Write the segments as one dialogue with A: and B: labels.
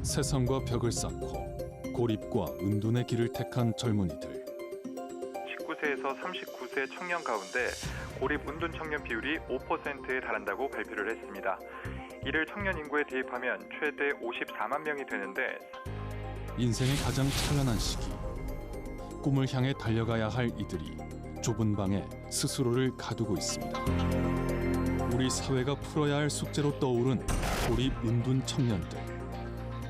A: 세상과 벽을 쌓고 고립과 은둔의 길을 택한 젊은이들.
B: 19세에서 39세 청년 가운데 고립 은둔 청년 비율이 5%에 달한다고 발표를 했습니다. 이를 청년 인구에 대입하면 최대 54만 명이 되는데
A: 인생의 가장 찬란한 시기. 꿈을 향해 달려가야 할 이들이 좁은 방에 스스로를 가두고 있습니다. 우리 사회가 풀어야 할 숙제로 떠오른 고립 은둔 청년들.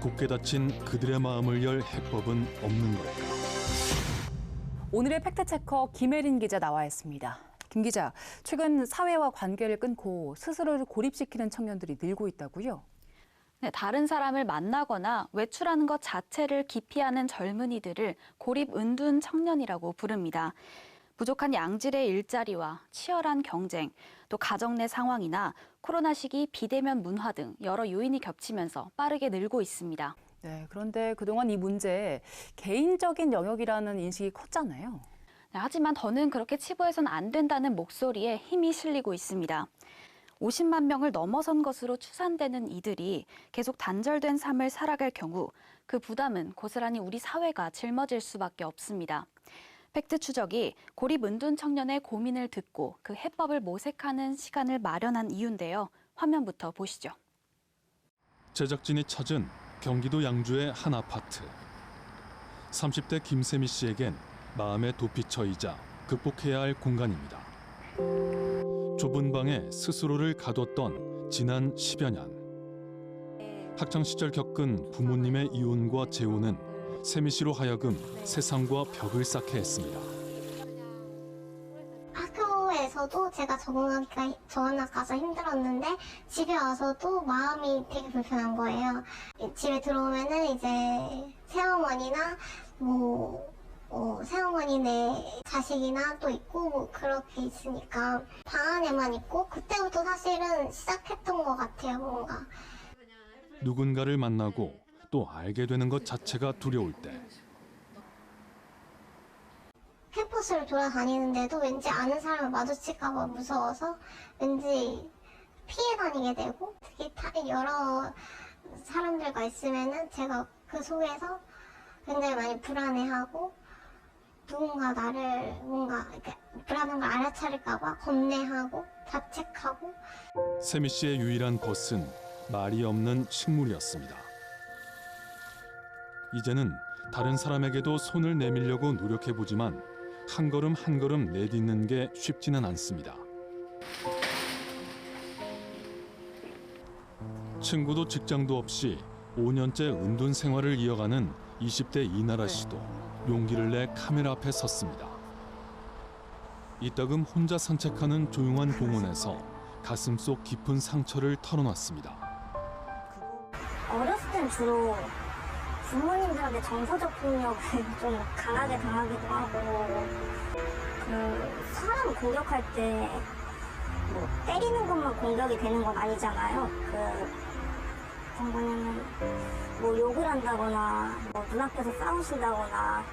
A: 굳게 닫힌 그들의 마음을 열 해법은 없는 걸까?
C: 오늘의 팩트체커 김혜린 기자 나와 있습니다. 김 기자, 최근 사회와 관계를 끊고 스스로를 고립시키는 청년들이 늘고 있다고요?
D: 네, 다른 사람을 만나거나 외출하는 것 자체를 기피하는 젊은이들을 고립 은둔 청년이라고 부릅니다. 부족한 양질의 일자리와 치열한 경쟁, 또 가정 내 상황이나 코로나 시기 비대면 문화 등 여러 요인이 겹치면서 빠르게 늘고 있습니다.
C: 네, 그런데 그동안 이 문제 개인적인 영역이라는 인식이 컸잖아요.
D: 네, 하지만 더는 그렇게 치부해서는 안 된다는 목소리에 힘이 실리고 있습니다. 50만 명을 넘어선 것으로 추산되는 이들이 계속 단절된 삶을 살아갈 경우 그 부담은 고스란히 우리 사회가 짊어질 수밖에 없습니다. 팩트 추적이 고립 은둔 청년의 고민을 듣고 그 해법을 모색하는 시간을 마련한 이유인데요. 화면부터 보시죠.
A: 제작진이 찾은 경기도 양주의 한 아파트. 30대 김세미 씨에겐 마음의 도피처이자 극복해야 할 공간입니다. 좁은 방에 스스로를 가뒀던 지난 10여 년. 학창시절 겪은 부모님의 이혼과 재혼은 세미 씨로 하여금 세상과 벽을 쌓게 했습니다.
E: 학교에서도 제가 적응하기가 가서 힘들었는데 집에 와서도 마음이 되게 불편한 거예요. 집에 들어오면은 이제 새어머니나 새어머니네 자식이나 또 있고 그렇게 있으니까 방 안에만 있고 그때부터 사실은 시작했던 것 같아요, 뭔가.
A: 누군가를 만나고 또 알게 되는 것 자체가 두려울 때
E: 캠퍼스를 돌아다니는데도 왠지 아는 사람을 마주칠까 봐 무서워서 왠지 피해 다니게 되고 특히 여러 사람들과 있으면은 제가 그 속에서 굉장히 많이 불안해하고 누군가 나를 뭔가 이렇게 불안한 걸 알아차릴까 봐 겁내하고 자책하고.
A: 세미 씨의 유일한 벗은 말이 없는 식물이었습니다. 이제는 다른 사람에게도 손을 내밀려고 노력해보지만 한 걸음 한 걸음 내딛는 게 쉽지는 않습니다. 친구도 직장도 없이 5년째 은둔 생활을 이어가는 20대 이나라 씨도 용기를 내 카메라 앞에 섰습니다. 이따금 혼자 산책하는 조용한 공원에서 가슴속 깊은 상처를 털어놨습니다.
E: 어렸을 땐 주로 부모님들한테 정서적 폭력을 좀 강하게 당하기도 하고 사람 공격할 때 때리는 것만 공격이 되는 건 아니잖아요. 어떤 거냐면 욕을 한다거나 눈앞에서 싸우신다거나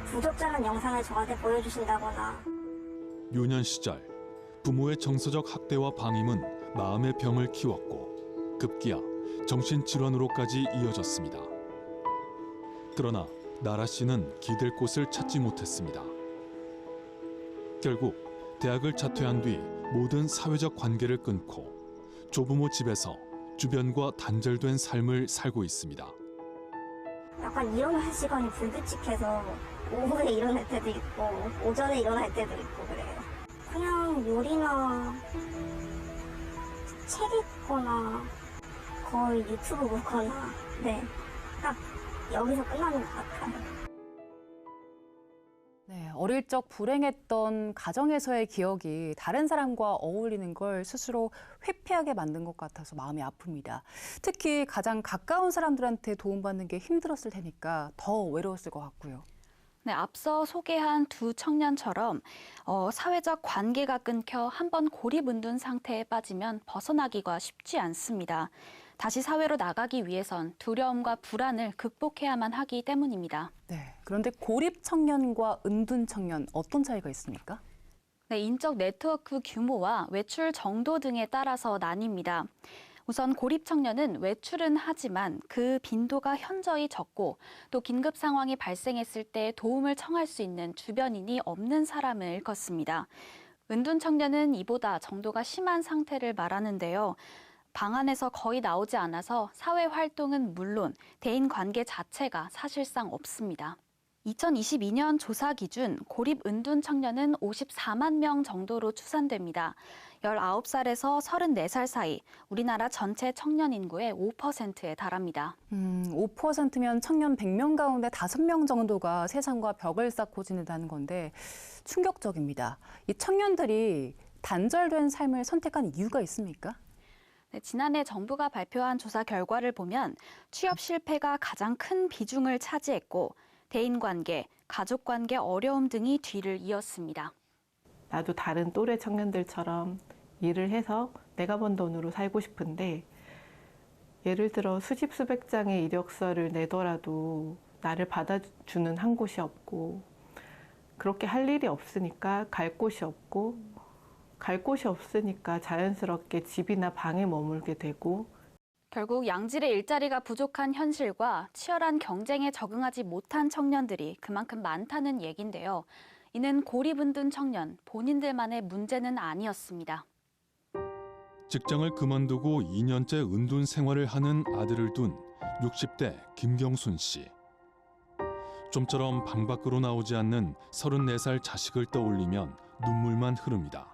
E: 부적절한 영상을 저한테 보여주신다거나.
A: 유년 시절 부모의 정서적 학대와 방임은 마음의 병을 키웠고 급기야 정신질환으로까지 이어졌습니다. 그러나 나라 씨는 기댈 곳을 찾지 못했습니다. 결국 대학을 자퇴한 뒤 모든 사회적 관계를 끊고 조부모 집에서 주변과 단절된 삶을 살고 있습니다.
E: 약간 일어날 시간이 불규칙해서 오후에 일어날 때도 있고 오전에 일어날 때도 있고 그래요. 그냥 요리나 책 읽거나 거의 유튜브 보거나 딱 여기서 끝나는 것 같아요.
C: 네, 어릴 적 불행했던 가정에서의 기억이 다른 사람과 어울리는 걸 스스로 회피하게 만든 것 같아서 마음이 아픕니다. 특히 가장 가까운 사람들한테 도움받는 게 힘들었을 테니까 더 외로웠을 것 같고요.
D: 네, 앞서 소개한 두 청년처럼 사회적 관계가 끊겨 한번 고립 은둔 상태에 빠지면 벗어나기가 쉽지 않습니다. 다시 사회로 나가기 위해선 두려움과 불안을 극복해야만 하기 때문입니다.
C: 네, 그런데 고립 청년과 은둔 청년 어떤 차이가 있습니까?
D: 네, 인적 네트워크 규모와 외출 정도 등에 따라서 나뉩니다. 우선 고립 청년은 외출은 하지만 그 빈도가 현저히 적고 또 긴급 상황이 발생했을 때 도움을 청할 수 있는 주변인이 없는 사람을 일컫습니다. 은둔 청년은 이보다 정도가 심한 상태를 말하는데요. 방 안에서 거의 나오지 않아서 사회 활동은 물론 대인 관계 자체가 사실상 없습니다. 2022년 조사 기준 고립 은둔 청년은 54만 명 정도로 추산됩니다. 19살에서 34살 사이 우리나라 전체 청년 인구의 5%에 달합니다.
C: 5%면 청년 100명 가운데 5명 정도가 세상과 벽을 쌓고 지낸다는 건데 충격적입니다. 이 청년들이 단절된 삶을 선택한 이유가 있습니까?
D: 네, 지난해 정부가 발표한 조사 결과를 보면 취업 실패가 가장 큰 비중을 차지했고 대인관계, 가족관계 어려움 등이 뒤를 이었습니다.
F: 나도 다른 또래 청년들처럼 일을 해서 내가 번 돈으로 살고 싶은데 예를 들어 수십 수백 장의 이력서를 내더라도 나를 받아주는 한 곳이 없고 그렇게 할 일이 없으니까 갈 곳이 없고 갈 곳이 없으니까 자연스럽게 집이나 방에 머물게 되고
D: 결국 양질의 일자리가 부족한 현실과 치열한 경쟁에 적응하지 못한 청년들이 그만큼 많다는 얘긴데요. 이는 고립은둔 청년 본인들만의 문제는 아니었습니다.
A: 직장을 그만두고 2년째 은둔 생활을 하는 아들을 둔 60대 김경순 씨. 좀처럼 방 밖으로 나오지 않는 34살 자식을 떠올리면 눈물만 흐릅니다.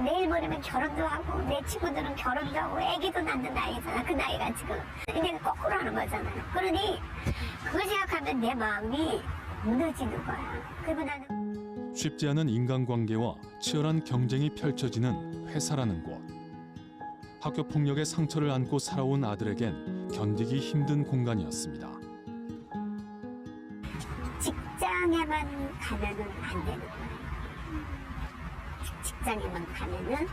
E: 내일 모레면 결혼도 하고 내 친구들은 결혼도 하고 애기도 낳는 나이잖아. 그 나이가 지금. 근데 거꾸로 하는 거잖아요. 그러니 그걸 생각하면 내 마음이 무너지는 거야. 그리고 나는
A: 쉽지 않은 인간관계와 치열한 경쟁이 펼쳐지는 회사라는 곳. 학교 폭력의 상처를 안고 살아온 아들에겐 견디기 힘든 공간이었습니다.
E: 직장에만 가면은 안 되는 거예요. 직장에만 가면은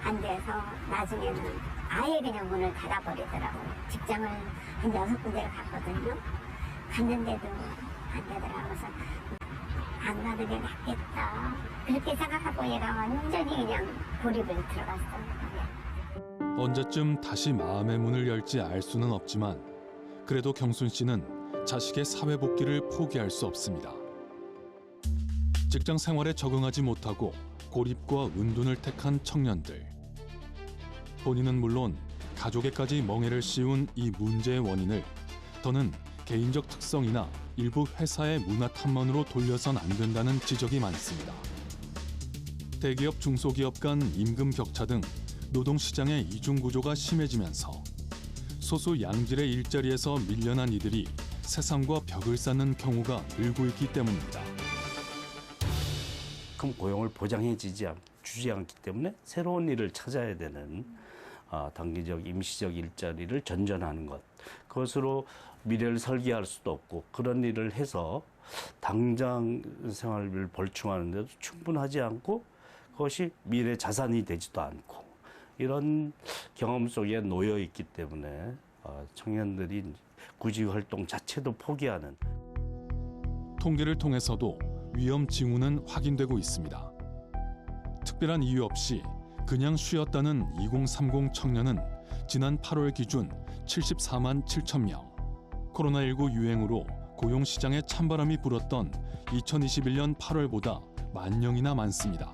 E: 안 돼서 나중에는 아예 그냥 문을 닫아버리더라고요. 직장을 한 6군데를 갔거든요. 갔는데도 안 되더라고요. 그래서 안 가는 게 낫겠다. 그렇게 생각하고 얘가 완전히 그냥 고립을 들어갔어요.
A: 언제쯤 다시 마음의 문을 열지 알 수는 없지만 그래도 경순 씨는 자식의 사회 복귀를 포기할 수 없습니다. 직장 생활에 적응하지 못하고 고립과 은둔을 택한 청년들. 본인은 물론 가족에까지 멍해를 씌운 이 문제의 원인을 더는 개인적 특성이나 일부 회사의 문화 탐문으로 돌려선 안 된다는 지적이 많습니다. 대기업 중소기업 간 임금 격차 등 노동시장의 이중구조가 심해지면서 소수 양질의 일자리에서 밀려난 이들이 세상과 벽을 쌓는 경우가 늘고 있기 때문입니다.
G: 그럼 고용을 주지 않기 때문에 새로운 일을 찾아야 되는 단기적, 임시적 일자리를 전전하는 것. 그것으로 미래를 설계할 수도 없고 그런 일을 해서 당장 생활비를 벌충하는 데도 충분하지 않고 그것이 미래 자산이 되지도 않고 이런 경험 속에 놓여 있기 때문에 청년들이 구직 활동 자체도 포기하는.
A: 통계를 통해서도 위험 징후는 확인되고 있습니다. 특별한 이유 없이 그냥 쉬었다는 2030 청년은 지난 8월 기준 74만 7천 명. 코로나19 유행으로 고용시장에 찬바람이 불었던 2021년 8월보다 10,000명이나 많습니다.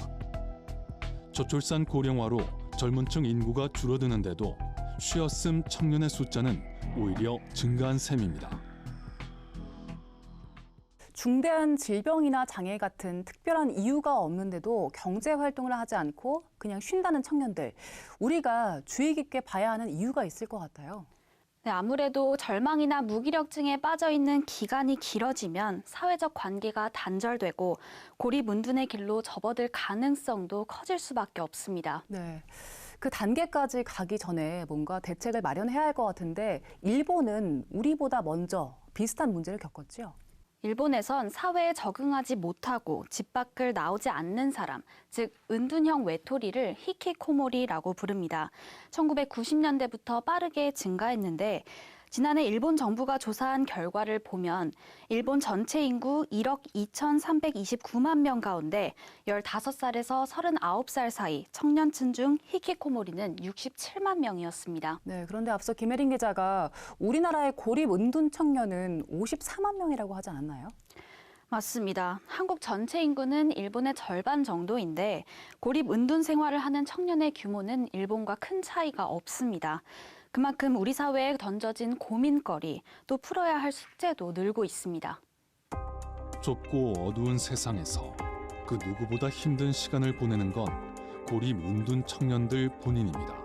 A: 저출산 고령화로 젊은 층 인구가 줄어드는데도 쉬었음 청년의 숫자는 오히려 증가한 셈입니다.
C: 중대한 질병이나 장애 같은 특별한 이유가 없는데도 경제 활동을 하지 않고 그냥 쉰다는 청년들. 우리가 주의 깊게 봐야 하는 이유가 있을 것 같아요.
D: 네, 아무래도 절망이나 무기력증에 빠져 있는 기간이 길어지면 사회적 관계가 단절되고 고립은둔의 길로 접어들 가능성도 커질 수밖에 없습니다.
C: 네. 그 단계까지 가기 전에 뭔가 대책을 마련해야 할 것 같은데 일본은 우리보다 먼저 비슷한 문제를 겪었죠.
D: 일본에선 사회에 적응하지 못하고 집 밖을 나오지 않는 사람, 즉 은둔형 외톨이를 히키코모리라고 부릅니다. 1990년대부터 빠르게 증가했는데 지난해 일본 정부가 조사한 결과를 보면 일본 전체 인구 1억 2,329만 명 가운데 15살에서 39살 사이 청년층 중 히키코모리는 67만 명이었습니다.
C: 네, 그런데 앞서 김혜린 기자가 우리나라의 고립 은둔 청년은 54만 명이라고 하지 않았나요?
D: 맞습니다. 한국 전체 인구는 일본의 절반 정도인데 고립 은둔 생활을 하는 청년의 규모는 일본과 큰 차이가 없습니다. 그만큼 우리 사회에 던져진 고민거리, 또 풀어야 할 숙제도 늘고 있습니다.
A: 좁고 어두운 세상에서 그 누구보다 힘든 시간을 보내는 건 고립 은둔 청년들 본인입니다.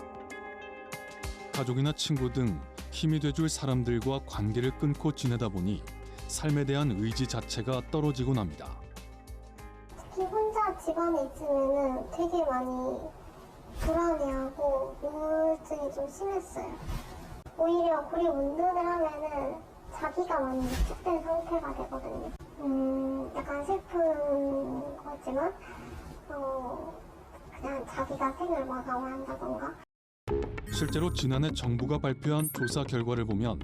A: 가족이나 친구 등 힘이 돼줄 사람들과 관계를 끊고 지내다 보니 삶에 대한 의지 자체가 떨어지곤 합니다.
E: 특히 혼자 집안에 있으면 되게 많이 불안해하고 우울증이 좀 심했어요. 오히려 고립 운동을 하면은 자기가 많이 위축된 상태가 되거든요. 약간 슬픈 거지만 그냥 자기가 생을 마감한다던가.
A: 실제로 지난해 정부가 발표한 조사 결과를 보면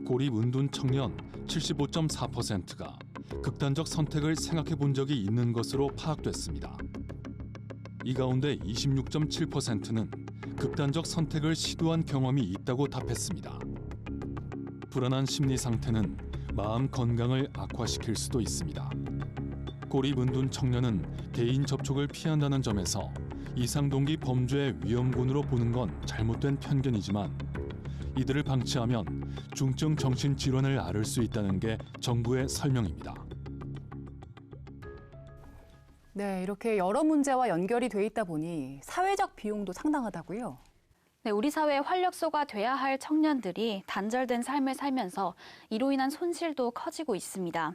A: 고립 은둔 청년 75.4%가 극단적 선택을 생각해 본 적이 있는 것으로 파악됐습니다. 이 가운데 26.7%는 극단적 선택을 시도한 경험이 있다고 답했습니다. 불안한 심리 상태는 마음 건강을 악화시킬 수도 있습니다. 고립 은둔 청년은 개인 접촉을 피한다는 점에서 이상동기 범죄의 위험군으로 보는 건 잘못된 편견이지만 이들을 방치하면 중증 정신질환을 앓을 수 있다는 게 정부의 설명입니다.
C: 네, 이렇게 여러 문제와 연결이 돼 있다 보니 사회적 비용도 상당하다고요.
D: 네, 우리 사회의 활력소가 돼야 할 청년들이 단절된 삶을 살면서 이로 인한 손실도 커지고 있습니다.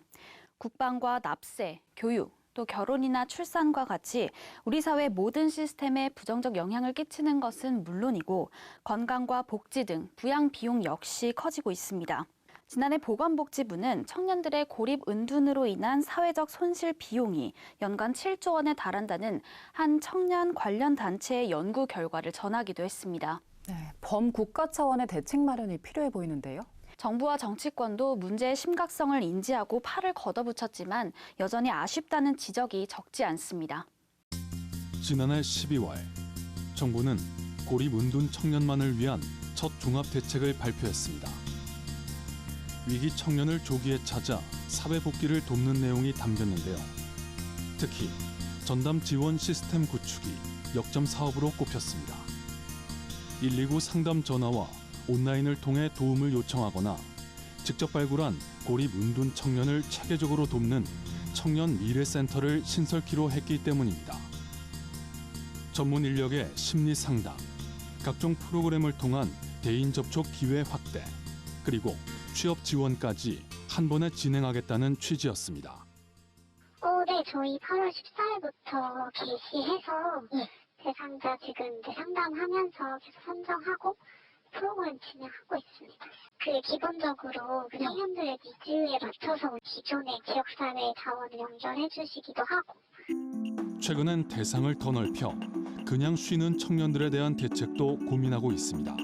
D: 국방과 납세, 교육, 또 결혼이나 출산과 같이 우리 사회 모든 시스템에 부정적 영향을 끼치는 것은 물론이고 건강과 복지 등 부양 비용 역시 커지고 있습니다. 지난해 보건복지부는 청년들의 고립 은둔으로 인한 사회적 손실 비용이 연간 7조 원에 달한다는 한 청년 관련 단체의 연구 결과를 전하기도 했습니다.
C: 네, 범국가 차원의 대책 마련이 필요해 보이는데요.
D: 정부와 정치권도 문제의 심각성을 인지하고 팔을 걷어붙였지만 여전히 아쉽다는 지적이 적지 않습니다.
A: 지난해 12월 정부는 고립 은둔 청년만을 위한 첫 종합 대책을 발표했습니다. 위기 청년을 조기에 찾아 사회 복귀를 돕는 내용이 담겼는데요. 특히 전담 지원 시스템 구축이 역점 사업으로 꼽혔습니다. 119 상담 전화와 온라인을 통해 도움을 요청하거나 직접 발굴한 고립 은둔 청년을 체계적으로 돕는 청년 미래센터를 신설키로 했기 때문입니다. 전문 인력의 심리 상담, 각종 프로그램을 통한 대인 접촉 기회 확대, 그리고 취업 지원까지 한 번에 진행하겠다는 취지였습니다.
E: 네, 저희 8월 14일부터 개시해서 대상자 지금 이제 상담하면서 계속 선정하고 프로그램 진행하고 있습니다. 기본적으로 청년들의 니즈에 맞춰서 기존의 지역사회 자원을 연결해 주시기도 하고.
A: 최근엔 대상을 더 넓혀 그냥 쉬는 청년들에 대한 대책도 고민하고 있습니다.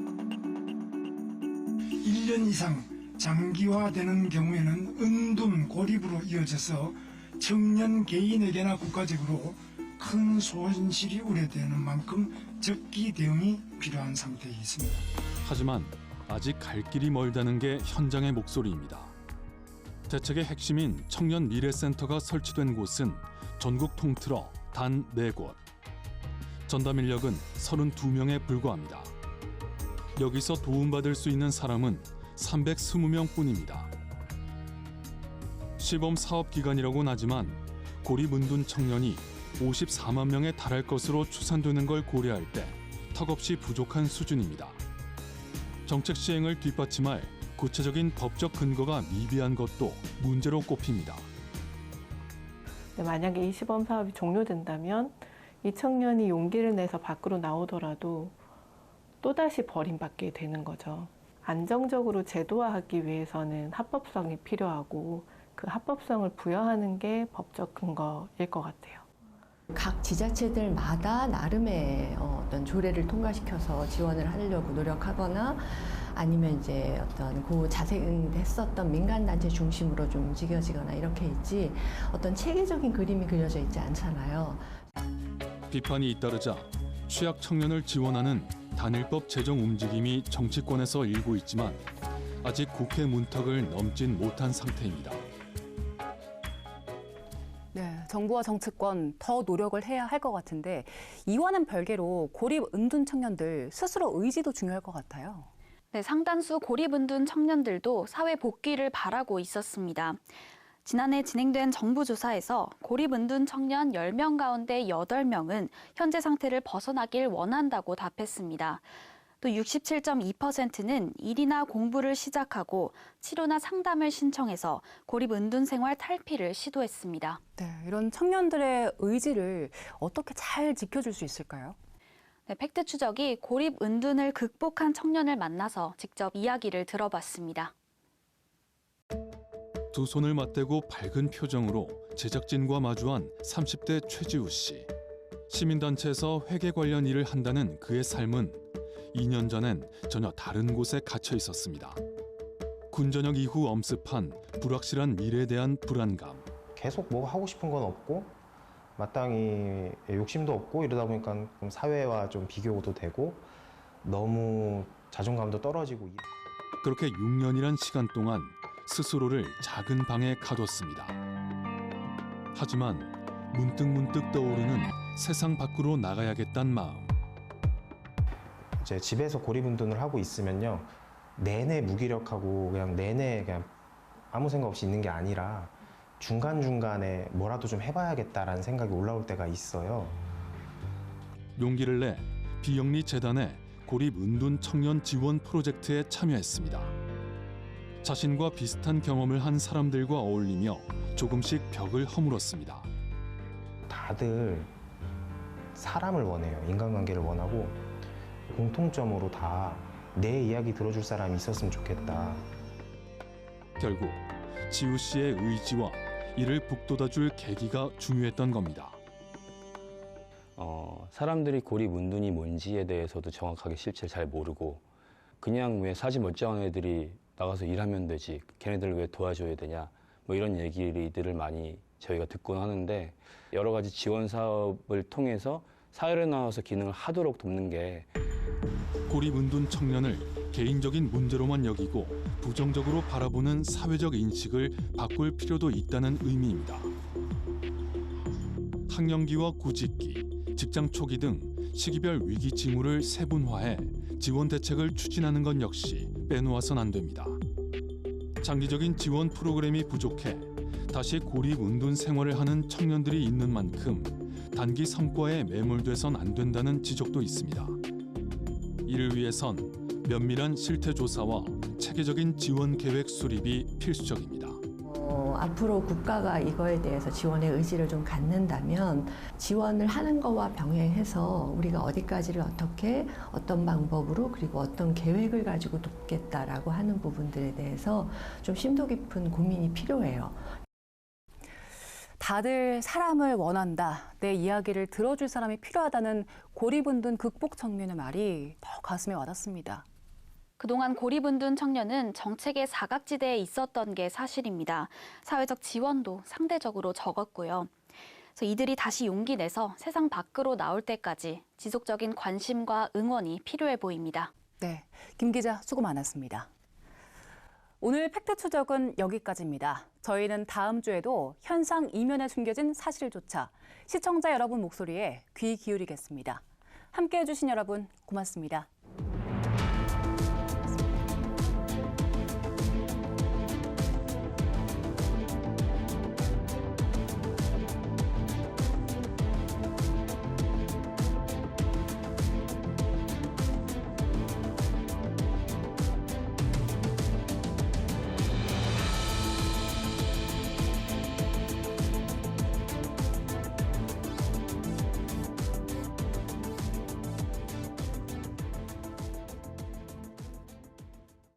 H: 1년 이상 장기화되는 경우에는 은둔, 고립으로 이어져서 청년 개인에게나 국가적으로 큰 손실이 우려되는 만큼 적기 대응이 필요한 상태에 있습니다.
A: 하지만 아직 갈 길이 멀다는 게 현장의 목소리입니다. 대책의 핵심인 청년 미래센터가 설치된 곳은 전국 통틀어 단 4곳. 전담 인력은 32명에 불과합니다. 여기서 도움받을 수 있는 사람은 320명 뿐입니다. 시범 사업 기간이라고는 하지만 고립 은둔 청년이 54만 명에 달할 것으로 추산되는 걸 고려할 때 턱없이 부족한 수준입니다. 정책 시행을 뒷받침할 구체적인 법적 근거가 미비한 것도 문제로 꼽힙니다.
F: 만약에 이 시범 사업이 종료된다면 이 청년이 용기를 내서 밖으로 나오더라도 또다시 버림받게 되는 거죠. 안정적으로 제도화하기 위해서는 합법성이 필요하고 그 합법성을 부여하는 게 법적 근거일 것 같아요.
I: 각 지자체들마다 나름의 어떤 조례를 통과시켜서 지원을 하려고 노력하거나 아니면 이제 어떤 자생했었던 민간단체 중심으로 좀 움직여지거나 이렇게 있지 어떤 체계적인 그림이 그려져 있지 않잖아요.
A: 비판이 잇따르자 취약 청년을 지원하는 단일법 제정 움직임이 정치권에서 일고 있지만 아직 국회 문턱을 넘진 못한 상태입니다.
C: 네, 정부와 정치권 더 노력을 해야 할 것 같은데 이와는 별개로 고립 은둔 청년들 스스로 의지도 중요할 것 같아요.
D: 네, 상당수 고립은둔 청년들도 사회 복귀를 바라고 있었습니다. 지난해 진행된 정부 조사에서 고립은둔 청년 10명 가운데 8명은 현재 상태를 벗어나길 원한다고 답했습니다. 또 67.2%는 일이나 공부를 시작하고 치료나 상담을 신청해서 고립은둔 생활 탈피를 시도했습니다.
C: 네, 이런 청년들의 의지를 어떻게 잘 지켜줄 수 있을까요?
D: 네, 팩트추적이 고립은둔을 극복한 청년을 만나서 직접 이야기를 들어봤습니다.
A: 두 손을 맞대고 밝은 표정으로 제작진과 마주한 30대 최지우 씨. 시민단체에서 회계 관련 일을 한다는 그의 삶은 2년 전엔 전혀 다른 곳에 갇혀 있었습니다. 군 전역 이후 엄습한 불확실한 미래에 대한 불안감.
J: 계속 뭐 하고 싶은 건 없고 마땅히 욕심도 없고 이러다 보니까 좀 사회와 좀 비교도 되고 너무 자존감도 떨어지고.
A: 그렇게 6년이란 시간 동안 스스로를 작은 방에 가뒀습니다. 하지만 문득문득 떠오르는 세상 밖으로 나가야겠다는 마음.
J: 이제 집에서 고립운동을 하고 있으면요, 내내 무기력하고 내내 아무 생각 없이 있는 게 아니라 중간중간에 뭐라도 좀 해봐야겠다라는 생각이 올라올 때가 있어요.
A: 용기를 내 비영리 재단의 고립은둔 청년 지원 프로젝트에 참여했습니다. 자신과 비슷한 경험을 한 사람들과 어울리며 조금씩 벽을 허물었습니다.
J: 다들 사람을 원해요. 인간관계를 원하고 공통점으로 다 내 이야기 들어줄 사람이 있었으면 좋겠다.
A: 결국 지우 씨의 의지와 이를 북돋아줄 계기가 중요했던 겁니다.
K: 사람들이 고립은둔이 뭔지에 대해서도 정확하게 실체를 잘 모르고 그냥 왜 사지 멀쩡한 애들이 나가서 일하면 되지, 걔네들을 왜 도와줘야 되냐, 뭐 이런 얘기들을 많이 저희가 듣곤 하는데, 여러 가지 지원 사업을 통해서 사회로 나와서 기능을 하도록 돕는 게.
A: 고립은둔 청년을 개인적인 문제로만 여기고 부정적으로 바라보는 사회적 인식을 바꿀 필요도 있다는 의미입니다. 학령기와 구직기, 직장 초기 등 시기별 위기 징후를 세분화해 지원 대책을 추진하는 것 역시 빼놓아선 안 됩니다. 장기적인 지원 프로그램이 부족해 다시 고립은둔 생활을 하는 청년들이 있는 만큼 단기 성과에 매몰돼선 안 된다는 지적도 있습니다. 이를 위해선 면밀한 실태 조사와 체계적인 지원 계획 수립이 필수적입니다.
I: 앞으로 국가가 이거에 대해서 지원의 의지를 좀 갖는다면 지원을 하는 거와 병행해서 우리가 어디까지를 어떻게 어떤 방법으로 그리고 어떤 계획을 가지고 돕겠다라고 하는 부분들에 대해서 좀 심도 깊은 고민이 필요해요.
C: 다들 사람을 원한다. 내 이야기를 들어줄 사람이 필요하다는 고립은둔 극복 청년의 말이 더 가슴에 와닿습니다.
D: 그동안 고립은둔 청년은 정책의 사각지대에 있었던 게 사실입니다. 사회적 지원도 상대적으로 적었고요. 그래서 이들이 다시 용기 내서 세상 밖으로 나올 때까지 지속적인 관심과 응원이 필요해 보입니다.
C: 네, 김 기자 수고 많았습니다. 오늘 팩트추적은 여기까지입니다. 저희는 다음 주에도 현상 이면에 숨겨진 사실조차 시청자 여러분 목소리에 귀 기울이겠습니다. 함께해 주신 여러분 고맙습니다.